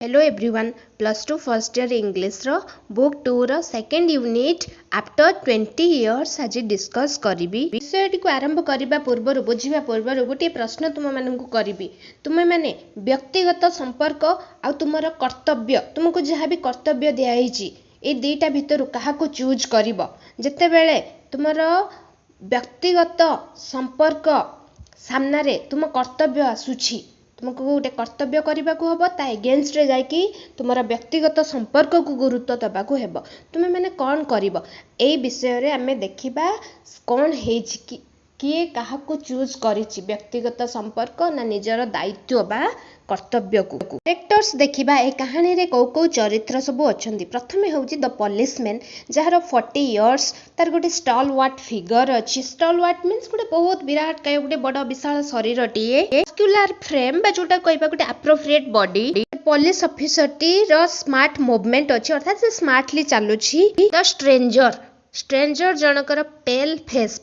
Hello everyone plus two first year English रो book 2 रो second unit after 20 years आज discuss करी विषय को आरंभ करने पूर्व बुझा पूर्व गोटे प्रश्न तुम मानक करी तुम्हें माने व्यक्तिगत संपर्क आ तुम कर्तव्य तुमको जहाँ भी कर्तव्य दिखाई ये दुईटा भितर क्या चूज कर जितेबले तुम व्यक्तिगत संपर्क सामने तुम कर्तव्य आसूची तुमको गोटे कर्तव्य करने को हम ता एगेन्स्ट रे जाकि तुम व्यक्तिगत संपर्क को गुरुत्व दबाक हेब तुम्हें मैंने कौन कर विषय आम देखा कौन है किए क्या चूज कर व्यक्तिगत संपर्क ना निजर दायित्व बा कर्तव्य को कैरेक्टर्स देखा ए कहानी रे कौ कौ चरित्र सब अच्छा प्रथम हूँ द पुलिसमैन जार 40 इयर्स तार गोटे स्टॉल वाट फिगर अच्छी स्टॉल वाट मीन्स गोटे बहुत विराट काय गोटे बड़ विशाल शरीर टीए मस्कुलर फ्रेम बा जोटा कहबा गोटे एप्रोप्रिएट बॉडी पुलिस ऑफिसर टी रो स्मार्ट मूवमेंट अच्छी अर्थात से स्मार्टली चलुछि द स्ट्रेंजर जनकर पेल फेस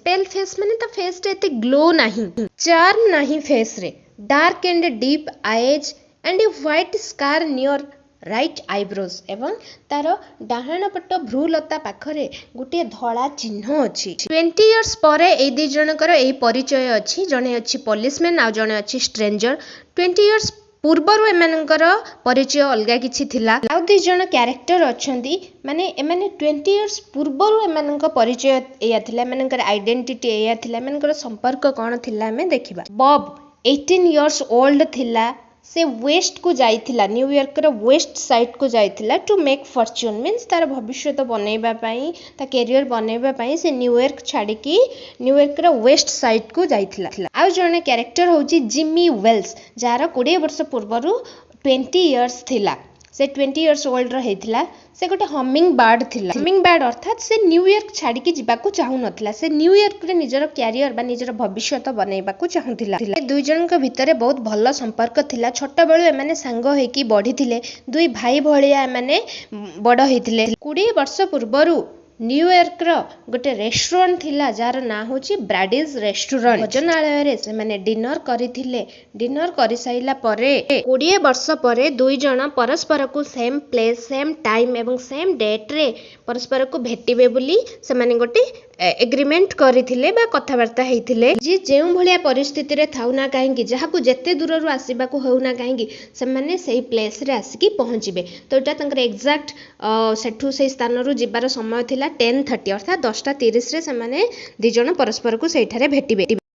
माने ता फेस रे एते ग्लो नहीं चार्म नहीं फेस रे dark and deep eyes and a white scar near right eyebrows एवं तार डाहाण पट भ्रूलता पाखरे गोटे धला चिन्ह अच्छी 20 इयर्स पर ए दी जनकर ए परिचय अच्छी जने अच्छी पुलिसमैन आ जने अच्छी स्ट्रेंजर 20 इयर्स पूर्वर एमानकर परिचय अलग किछि थिला आउ दी जण कैरेक्टर अछंती माने एमाने 20 इयर्स पूर्वर एमानक परिचय एया थिला एमानकर आइडेंटिटी एया थिला एमानकर संपर्क कोन थिला हमें देखिबा बॉब 18 इयर्स ओल्ड थिला से वेस्ट को जाइथिला न्यूयॉर्क रो वेस्ट साइड को जाइथिला टू मेक फॉर्च्यून मीन्स तार भविष्य बनैबा पई ता करियर बनैबा पई से न्यूयॉर्क छाड़ी की न्यूयॉर्क रो वेस्ट साइड को जाइथिला आ जने कैरेक्टर होची जिमी वेल्स जार 20 वर्ष पूर्वरु 20 इयर्स थिला से 20 इयर्स ओल्ड रहिथिला से गोटे हमिंग बर्ड अर्थात से न्यूयॉर्क छाड़ी की जिबाकू चाहू नथिला से न्यूयॉर्क रे निजर कैरियर बा निजर भविष्य बनैबाकू चाहूथिला दुई जनक भितरे बहुत भल संपर्क थिला छोट बेलु एमाने सांग हेकी बढ़िथिले दुई भाई भलिया एमाने बड़ हेतिले 20 वर्ष पूर्वरु न्यूयॉर्क रो गोटे रेस्टोरेंट थिला जार ना होची ब्राडीज रेस्टोरेंट भोजनालय रे से माने डिनर करिथिले डिनर करि साइला परे 20 वर्ष परे दुई जण परस्पर को सेम प्लेस सेम टाइम एवं सेम डेट रे परस्पर को भेटिबे बोली से माने गोटे एग्रीमेंट करिथिले बा कथावार्ता हेतिले जे जेउ भलिया परिस्थिति रे थाउ ना काहेकि जहाकू जेते दूररु आसीबाकू होउ ना काहेकि से माने सेही प्लेस रे आसीकी पहुंचीबे तो एटा तंकर एग्जैक्ट सेठू से स्थान रु जिबार समय थिला 10:30 अर्थात 10:30 रे से माने दी जण परस्पर को सेठारे भेटिबे।